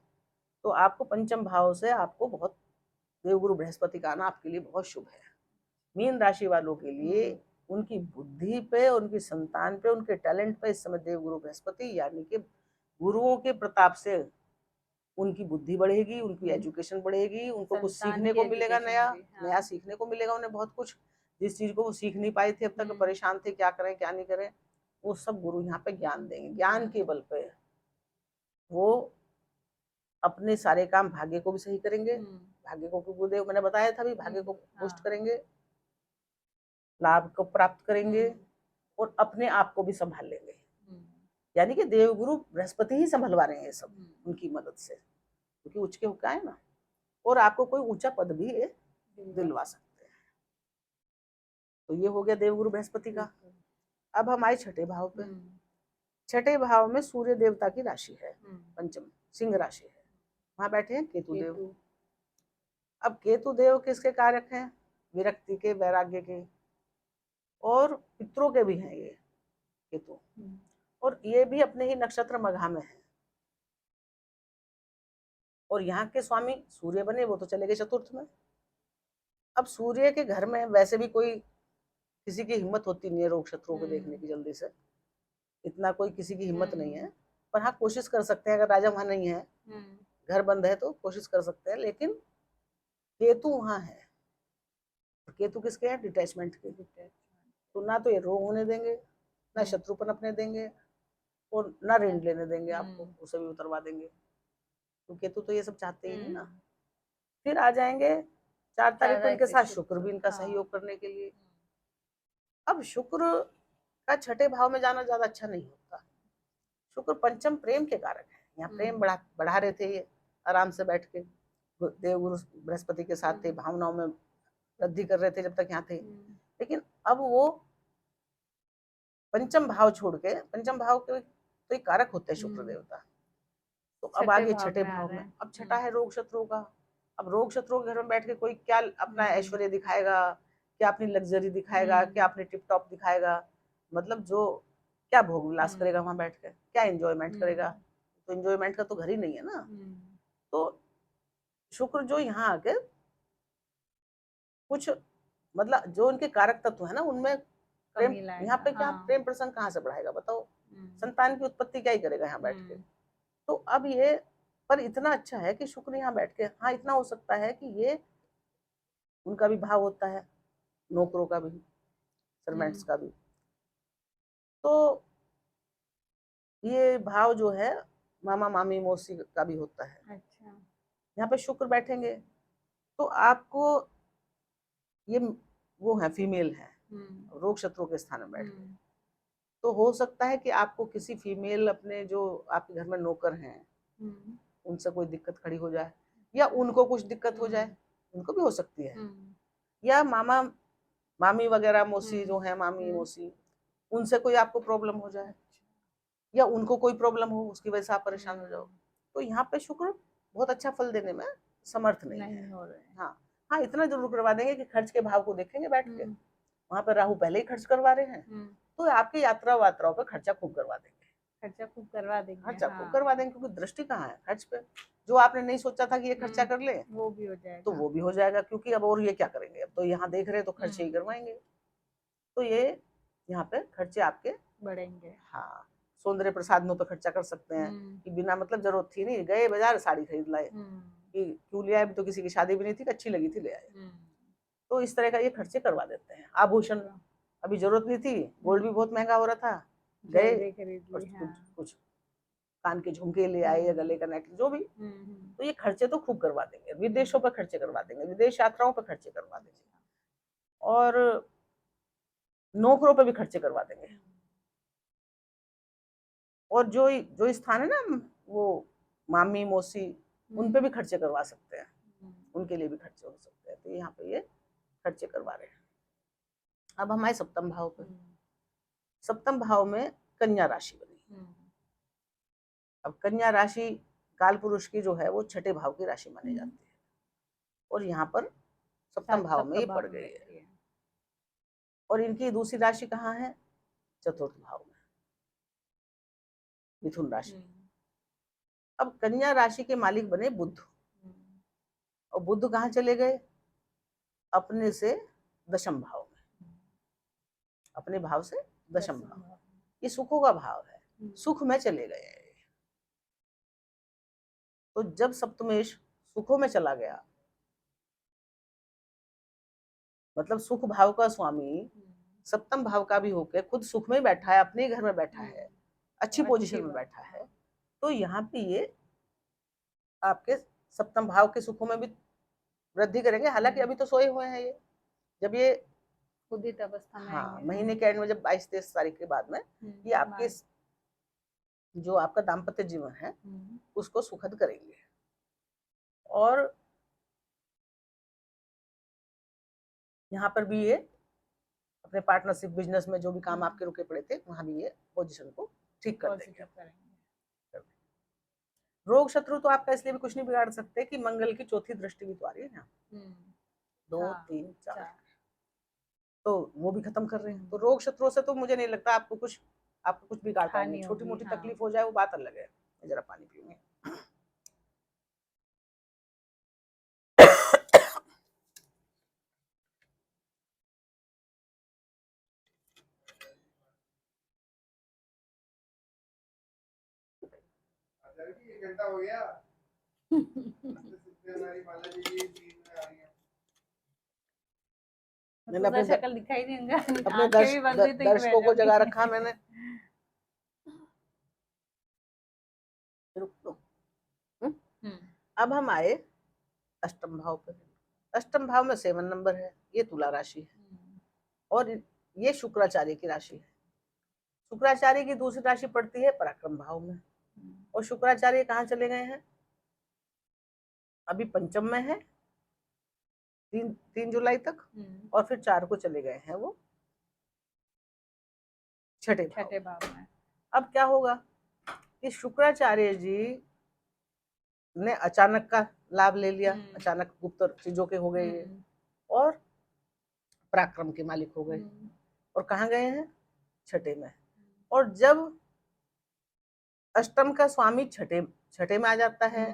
तो आपको पंचम भाव से आपको बहुत, देवगुरु बृहस्पति का आना आपके लिए बहुत शुभ है। मीन राशि वालों के लिए उनकी बुद्धि पे, उनकी संतान पे, उनके टैलेंट पे इस समय देवगुरु बृहस्पति यानी कि गुरुओं के प्रताप से उनकी बुद्धि बढ़ेगी, उनकी एजुकेशन बढ़ेगी, उनको कुछ सीखने को मिलेगा, नया सीखने को मिलेगा उन्हें बहुत कुछ। जिस चीज को वो सीख नहीं पाए थे अब तक, परेशान थे क्या करें क्या नहीं करें, वो सब गुरु यहाँ पे ज्ञान देंगे। ज्ञान के बल पे वो अपने सारे काम भाग्य को भी सही करेंगे। भाग्य को गुरुदेव मैंने बताया था भी, भाग्य को पुष्ट करेंगे, लाभ को प्राप्त करेंगे और अपने आप को भी संभाल लेंगे। यानी कि देवगुरु बृहस्पति ही संभलवा रहे हैं सब उनकी मदद से, क्योंकि उच्च के होकर है ना, और आपको कोई ऊंचा पद भी दिलवा सकते हैं। तो ये हो गया देवगुरु बृहस्पति का। अब हम आए छठे भाव पे। छठे भाव में सूर्य देवता की राशि है, पंचम सिंह राशि है, वहां बैठे हैं केतु देव। अब केतु देव किसके कारक हैं? विरक्ति के, वैराग्य के और पितरों के भी हैं ये केतु। और ये भी अपने ही नक्षत्र मघा में है। और यहाँ के स्वामी सूर्य बने, वो तो चले गए चतुर्थ में। अब सूर्य के घर में वैसे भी कोई किसी की हिम्मत होती नहीं है रोग शत्रुओं को देखने की जल्दी से, इतना कोई किसी की हिम्मत नहीं है। पर हाँ, कोशिश कर सकते हैं, अगर राजा वहां नहीं है, घर बंद है, तो कोशिश कर सकते हैं। लेकिन केतु वहां है, केतु किसके हैं? डिटैचमेंट के। तो ना तो ये रोग होने देंगे, ना शत्रु पनपने देंगे और ना ऋण लेने देंगे आपको, उसे भी उतरवा देंगे। तो केतु तो ये सब चाहते ही नहीं ना। फिर आ जाएंगे 4 तारीख को इनके साथ शुक्र भी, इनका सहयोग करने के लिए। अब शुक्र का छठे भाव में जाना ज्यादा अच्छा नहीं होता। शुक्र पंचम प्रेम के कारक है, यहाँ प्रेम बढ़ा रहे थे ये आराम से बैठ के, देवगुरु बृहस्पति के साथ थे, भावनाओं में वृद्धि कर रहे थे जब तक यहाँ थे। लेकिन अब वो पंचम भाव छोड़ के, पंचम भाव के तो एक कारक होते हैं शुक्र देवता, तो अब आगे छठे भाव में। अब छठा है रोग शत्रुओं का। अब रोग शत्रुओं के घर में बैठ के कोई क्या अपना ऐश्वर्य दिखाएगा, क्या अपनी लग्जरी दिखाएगा, क्या अपने टिप टॉप दिखाएगा, मतलब जो क्या भोग विलास करेगा वहां बैठ के, क्या एंजॉयमेंट करेगा? तो एंजॉयमेंट का तो घर ही नहीं है ना। तो शुक्र जो यहाँ आके कुछ, मतलब जो उनके कारक तत्व है ना, उनमें प्रेम कमी लाएगा। यहाँ पे क्या हाँ। प्रेम प्रसंग कहाँ से बढ़ाएगा बताओ? संतान की उत्पत्ति क्या ही करेगा यहाँ बैठ के? तो अब ये पर इतना अच्छा है कि शुक्र यहाँ बैठ के, हाँ इतना हो सकता है कि ये उनका भी भाव होता है, नौकरों का भी, सर्वेंट्स का भी, तो ये भाव जो है मामा मामी मौसी का भी होता है। अच्छा। यहाँ पे शुक्र बैठेंगे तो आपको ये वो है फीमेल है, रोग शत्रु के स्थान में बैठ गए, तो हो सकता है कि आपको किसी फीमेल अपने जो आपके घर में नौकर हैं उनसे कोई दिक्कत खड़ी हो जाए, या उनको कुछ दिक्कत हो जाए, उनको भी हो सकती है, या मामा मामी वगैरह मौसी जो है, मामी मौसी, उनसे कोई आपको प्रॉब्लम हो जाए, या उनको कोई प्रॉब्लम हो उसकी वजह से आप परेशान हो जाओ। तो यहाँ पे शुक्र बहुत अच्छा फल देने में समर्थ नहीं है। हो रहे। हाँ हाँ, इतना जरूर करवा देंगे कि खर्च के भाव को देखेंगे बैठ के, वहां पर राहु पहले ही खर्च करवा रहे हैं, तो आपकी यात्रा वात्राओं पे खर्चा खूब करवा देंगे, खर्चा खूब करवा देंगे। खर्चा हाँ। खूब करवा देंगे, क्योंकि दृष्टि कहाँ है खर्च पे, जो आपने नहीं सोचा था कि ये खर्चा कर ले वो भी हो जाएगा, तो वो भी हो जाएगा, क्योंकि अब और ये क्या करेंगे, अब तो यहाँ देख रहे हैं तो खर्चे ही करवाएंगे, तो ये यहाँ पे खर्चे आपके बढ़ेंगे। हाँ, सौंदर्य प्रसाधनों पे खर्चा कर सकते हैं कि बिना मतलब जरूरत थी नहीं, गए बाजार साड़ी खरीद लाए, कि क्यों ले आए, तो किसी की शादी भी नहीं थी, अच्छी लगी थी ले आए, तो इस तरह का ये खर्चे करवा देते हैं। आभूषण अभी जरूरत नहीं थी, गोल्ड भी बहुत महंगा हो रहा था, गए और कुछ कान के झुमके ले आए या गले का नेकलेस जो भी, तो ये खर्चे तो खूब करवा देंगे, विदेशों पर खर्चे करवा देंगे, विदेश यात्राओं पर खर्चे करवा देंगे, और नौकरों पर भी खर्चे करवा देंगे, और जो स्थान है ना वो मामी मौसी, उन पे भी खर्चे करवा सकते हैं, उनके लिए भी खर्चे हो सकते हैं, तो यहाँ पे ये खर्चे करवा रहे हैं। अब हमारे सप्तम भाव पे, सप्तम भाव में कन्या राशि बनी। अब कन्या राशि काल पुरुष की जो है वो छठे भाव की राशि मानी जाती है, और यहाँ पर सप्तम भाव में ये पड़ गई है, और इनकी दूसरी राशि कहाँ है? चतुर्थ भाव में, मिथुन राशि। अब कन्या राशि के मालिक बने बुध, और बुध कहाँ चले गए? अपने से दशम भाव में, अपने भाव से दशम भाव, ये सुखों का भाव है, सुख में चले गए। तो जब सप्तमेश सुखों में चला गया, मतलब सुख भाव का स्वामी सप्तम भाव का भी होकर खुद सुख में बैठा है, अपने घर में बैठा है, अच्छी पोजीशन में बैठा है, तो यहाँ पे ये आपके सप्तम भाव के सुखों में भी वृद्धि करेंगे। हालांकि अभी तो सोए हुए हैं ये, जब ये उदित अवस्था में हाँ महीने के एंड में जब 22-23 तारीख के बाद में ये आपके जो आपका दाम्पत्य जीवन है उसको सुखद करेंगे, और यहाँ पर भी ये अपने पार्टनरशिप बिजनेस में जो भी काम आपके रुके पड़े थे वहां भी ये पोजीशन को ठीक कर देंगे। रोग शत्रु तो आपका इसलिए भी कुछ नहीं बिगाड़ सकते कि मंगल की चौथी दृष्टि भी तो आ रही है ना, 2 3 4, तो वो भी खत्म कर रहे हैं, तो रोग शत्रुओं से तो मुझे नहीं लगता आपको कुछ बिगाड़ पाएंगे, छोटी मोटी तकलीफ हो जाए वो बात अलग है। जरा पानी पीऊंगी। घंटा हो गया। हमारी माला जी की नींद में आ रही है। मैंने अपने शक्ल दिखाई नहीं, अपने दर्शकों को जगा रखा मैंने। रुक दो। अब हम आए अष्टम भाव पे। अष्टम भाव में 7 नंबर है, ये तुला राशि है, और ये शुक्राचार्य की राशि है। शुक्राचार्य की दूसरी राशि पड़ती है पराक्रम भाव में, और शुक्राचार्य कहाँ चले गए हैं? अभी पंचम में है 3 जुलाई तक, और फिर 4 को चले गए हैं वो छठे भाव में। अब क्या होगा कि शुक्राचार्य जी ने अचानक का लाभ ले लिया, अचानक गुप्त चीजों के हो गए ये, और पराक्रम के मालिक हो गए, और कहाँ गए हैं? छठे में। और जब अष्टम का स्वामी छठे में आ जाता है,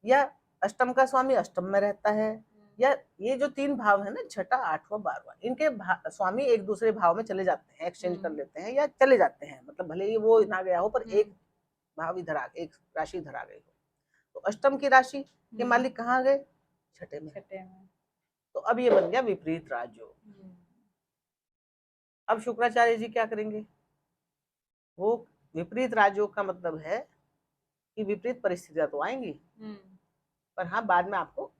या अष्टम का स्वामी अष्टम में रहता है, या ये जो 3 भाव है ना, छठा, 8वां, 12वां, इनके स्वामी एक दूसरे भाव में चले जाते हैं, एक्सचेंज कर लेते हैं या चले जाते हैं, मतलब भले ही वो ना गया हो पर एक भाव इधर आ एक राशि इधर आ गई हो। तो अष्टम की राशि के मालिक कहाँ गए? छठे में। तो अब ये बन गया विपरीत राजयोग। अब शुक्राचार्य जी क्या करेंगे? वो विपरीत राजयोग का मतलब है कि विपरीत परिस्थितियां तो आएंगी, पर हाँ बाद में आपको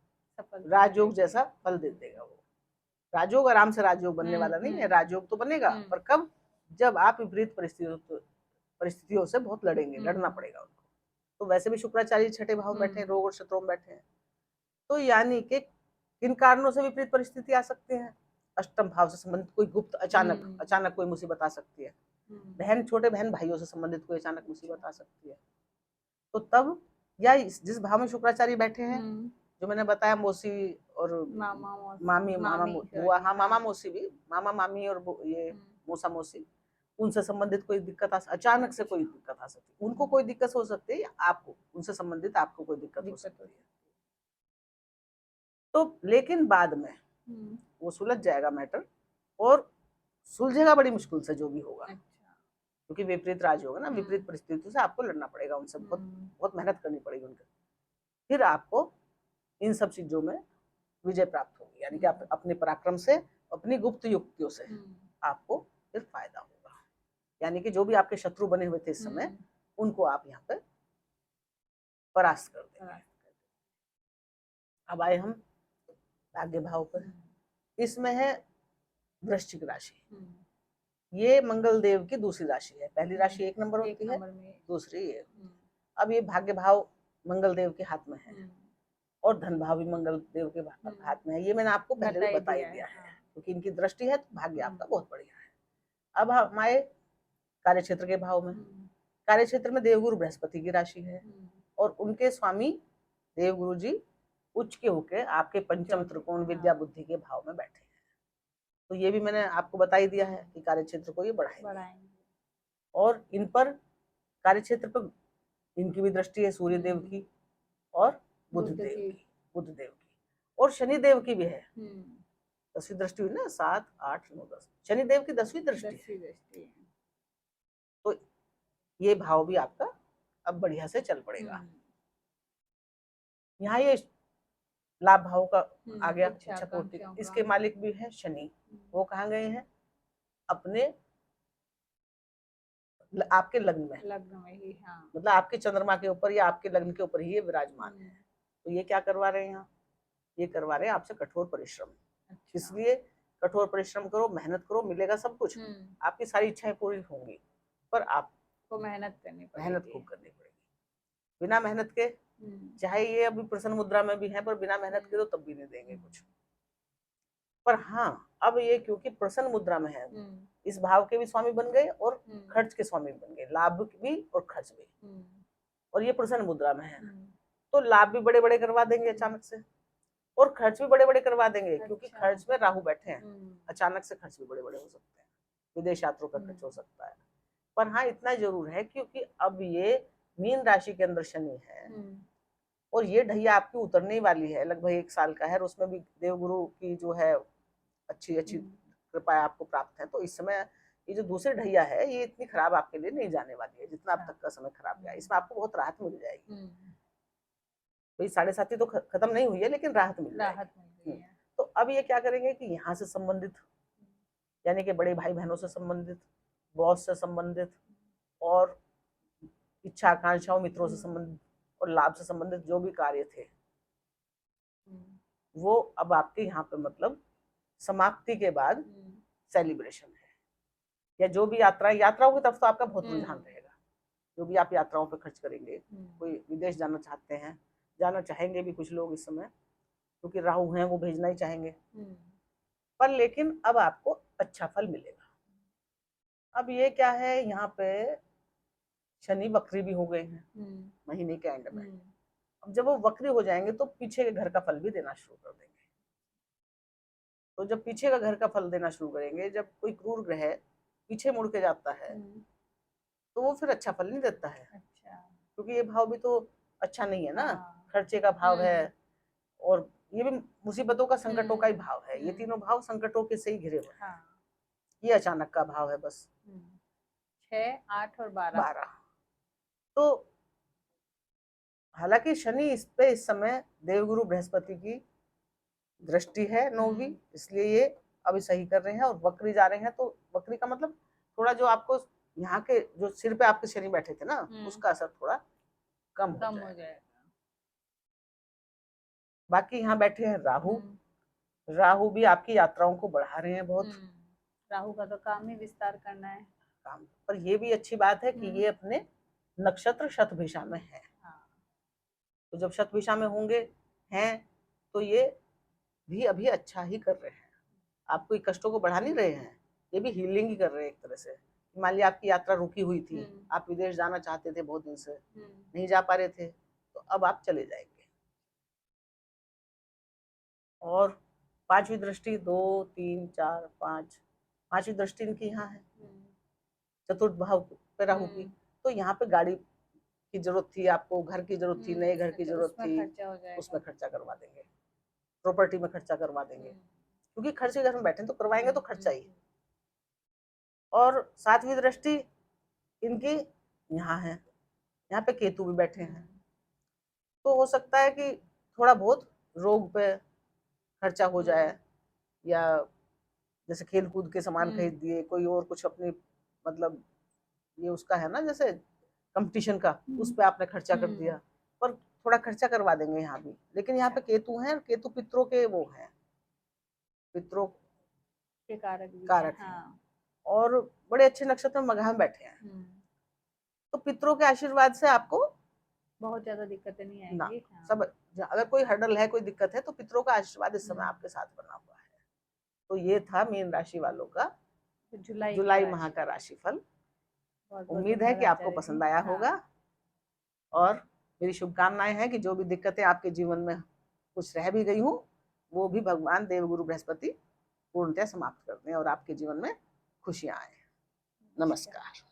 राजयोग जैसा फल दे देगा। वो राजयोग आराम से राजयोग बनने वाला नहीं है, राजयोग तो बनेगा, पर कब? जब आप विपरीत परिस्थितियों से बहुत लड़ेंगे, लड़ना पड़ेगा उनको। तो वैसे भी शुक्राचार्य छठे भाव में बैठे हैं, रोग और शत्रुओं में बैठे हैं, तो यानी कि किन कारणों से विपरीत परिस्थिति आ सकते हैं? अष्टम भाव से संबंधित कोई गुप्त अचानक कोई मुसीबत आ सकती है, छोटे बहन भाइयों से संबंधित कोई अचानक मुसीबत आ सकती है। तो तब या जिस भाव में शुक्राचार्य बैठे हैं, जो मैंने बताया, मौसी और मामी, मामा बुआ, हाँ मामा मौसी भी, मामा मामी और ये मौसा मौसी, उनसे संबंधित कोई दिक्कत अचानक से कोई दिक्कत आ सकती है, उनको कोई दिक्कत हो सकती है या आपको उनसे संबंधित आपको कोई दिक्कत हो सकती है। तो लेकिन बाद में वो सुलझ जाएगा मैटर, और सुलझेगा बड़ी मुश्किल से जो भी होगा, क्योंकि विपरीत राज होगा ना, विपरीत परिस्थितियों से आपको लड़ना पड़ेगा, उनसे बहुत मेहनत करनी पड़ेगी उनके, फिर आपको इन सब चीजों में विजय प्राप्त होगी, यानी कि आप अपने पराक्रम से, अपनी गुप्त युक्तियों से आपको फिर फायदा होगा, यानी कि जो भी आपके शत्रु बने हुए थे इस समय, उनको आप यहाँ पे परास्त कर देंगे। अब आए हम भाग्य भाव पर। इसमें है वृश्चिक राशि, ये मंगल देव की दूसरी राशि है। पहली राशि 1 नंबर होती है, दूसरी ये। अब ये भाग्य भाव मंगल देव के हाथ में है, और धन भाव भी मंगल देव के हाथ में है। ये मैंने आपको पहले भी बता ही दिया है, क्योंकि इनकी दृष्टि है तो भाग्य आपका बहुत बढ़िया है। अब हम आए कार्य क्षेत्र के भाव में। कार्य क्षेत्र में देवगुरु बृहस्पति की राशि है, और उनके स्वामी देवगुरु जी उच्च के होके आपके पंचम त्रिकोण विद्या बुद्धि के भाव में बैठे हैं। तो ये भी मैंने आपको बता ही दिया है कि कार्य क्षेत्र को ये बढ़ाएंगे, और इन पर कार्य क्षेत्र पर इनकी भी दृष्टि है, सूर्य देव की और बुध देव की, और शनि देव की भी है। 10वीं दृष्टि हुई ना, 7, 8, 9, 10, शनि देव की 10वीं दृष्टि है। तो ये भाव भी आपका अब बढ़िया से चल पड़ेगा। यहाँ ये लाभ भाव का आ गया, इच्छा पूर्ति, इसके मालिक भी है शनि। वो कहाँ गए हैं? अपने आपके लग्न में ही, हाँ। मतलब आपके चंद्रमा के ऊपर या आपके लग्न के ऊपर ही ये विराजमान है। तो ये क्या करवा रहे हैं? ये करवा रहे हैं आपसे कठोर परिश्रम। इसलिए कठोर परिश्रम करो, मेहनत करो, मिलेगा सब कुछ, आपकी सारी इच्छाएं पूरी होंगी, पर आपको मेहनत खूब करनी पड़ेगी। बिना मेहनत के, चाहे ये अभी प्रसन्न मुद्रा में भी है, पर बिना मेहनत के तो तब भी नहीं देंगे कुछ। पर हाँ, अब ये क्योंकि प्रसन्न मुद्रा में है, इस भाव के भी स्वामी बन गए और खर्च के स्वामी बन गए, लाभ भी और खर्च भी, और ये प्रसन्न मुद्रा में है, तो लाभ भी बड़े बड़े करवा देंगे अचानक से, और खर्च भी बड़े बड़े करवा देंगे, क्योंकि खर्च में राहु बैठे हैं, अचानक से खर्च भी बड़े बड़े हो सकते हैं, विदेश यात्रा का खर्च हो सकता है। पर हाँ, इतना जरूर है क्योंकि अब ये मीन राशि के अंदर शनि है, और ये ढैया आपकी उतरने वाली है, लगभग 1 साल का है, और उसमें भी देवगुरु की जो है अच्छी कृपा आपको प्राप्त है। तो इस समय ये जो दूसरी ढैया है, ये इतनी खराब आपके लिए नहीं जाने वाली है जितना अब तक का समय खराब गया, इसमें आपको बहुत राहत मिल जाएगी। भाई 7.5 तो खत्म नहीं हुई है, लेकिन राहत मिल जाएगी। तो अब ये क्या करेंगे कि यहाँ से संबंधित, यानी कि बड़े भाई बहनों से संबंधित, बॉस से संबंधित, और इच्छा आकांक्षाओं मित्रों से संबंधित और लाभ से संबंधित जो भी कार्य थे, वो अब आपके यहाँ पे मतलब समाप्ति के बाद सेलिब्रेशन है। या जो भी यात्राओं की तरफ तो आपका बहुत रुझान रहेगा, जो भी आप यात्राओं पे खर्च करेंगे। कोई विदेश जाना चाहते हैं, जाना चाहेंगे भी कुछ लोग इस समय, क्योंकि राहु हैं, वो भेजना ही चाहेंगे, पर लेकिन अब आपको अच्छा फल मिलेगा। अब ये क्या है, यहाँ पे शनि वक्री भी हो गए हैं महीने के एंड में। अब जब वो वक्री हो जाएंगे तो पीछे के घर का फल भी देना शुरू कर देंगे। तो जब पीछे का घर का फल देना शुरू करेंगे, जब कोई क्रूर ग्रह पीछे मुड़ के जाता है, तो वो फिर अच्छा फल नहीं देता है। क्योंकि ये भाव भी तो अच्छा नहीं है ना, खर्चे का भाव है, और ये भी मुसीबतों का, संकटों का ही भाव है। ये तीनों भाव संकटों के से ही घिरे हुए हैं। हाँ। ये अचानक का भाव है बस। 6, 8 और 12। 12 तो हालांकि शनि इस पे इस समय देवगुरु बृहस्पति की दृष्टि है 9वीं, इसलिए ये अभी सही कर रहे हैं और वक्री जा रहे हैं। तो वक्री का मतलब थोड़ा जो आपको यहाँ के जो सिर पे आपके शनि बैठे थे ना, उसका असर थोड़ा कम हो जाएगा। बाकी यहाँ बैठे हैं राहु। राहु भी आपकी यात्राओं को बढ़ा रहे हैं बहुत। राहु का तो काम ही विस्तार करना है। काम पर ये भी अच्छी बात है कि ये अपने नक्षत्र शतभिषा में है। तो जब शतभिषा में होंगे हैं तो ये भी अभी अच्छा ही कर रहे हैं, आप कोई कष्टों को बढ़ा नहीं रहे हैं, ये भी हीलिंग ही कर रहे हैं एक तरह से। मान लिया आपकी यात्रा रुकी हुई थी, आप विदेश जाना चाहते थे बहुत दिन से, नहीं जा पा रहे थे, तो अब आप चले जाएंगे। और 5वीं दृष्टि 2, 3, 4, 5, 5वीं दृष्टि इनकी यहाँ है चतुर्थ भाव पे राहु की। तो यहाँ पे गाड़ी की जरूरत थी आपको, घर की जरूरत थी, नए घर की जरूरत थी, उसमें खर्चा करवा देंगे, प्रॉपर्टी में खर्चा करवा देंगे, क्योंकि खर्च के घर में बैठे तो करवाएंगे तो खर्चा ही। और 7वीं दृष्टि इनकी यहाँ है, यहाँ पे केतु भी बैठे हैं। तो हो सकता है कि थोड़ा बहुत रोग पे खर्चा हो जाए, या जैसे खेल कूद के सामान खरीद दिए, कोई और कुछ अपनी मतलब ये उसका है ना जैसे कंपटीशन का, उस पे आपने खर्चा कर दिया, पर थोड़ा खर्चा करवा देंगे यहाँ भी। लेकिन यहाँ पे केतु हैं, केतु पितरों के वो हैं, पितरों के कारक हैं। और बड़े अच्छे नक्षत्र में मघा में बैठे हैं। तो पितरों के आशीर्वाद से आपको बहुत ज्यादा दिक्कतें नहीं आएंगी। सब अगर कोई हर्डल है, कोई दिक्कत है, तो पितरों का आशीर्वाद इस समय आपके साथ बना हुआ है। तो ये था मीन राशि वालों का जुलाई माह का राशिफल। उम्मीद है कि आपको पसंद आया होगा, और मेरी शुभकामनाएं हैं कि जो भी दिक्कतें आपके जीवन में कुछ रह भी गई हूँ, वो भी भगवान देवगुरु बृहस्पति पूर्णतः समाप्त कर दें और आपके जीवन में खुशियां आए। नमस्कार।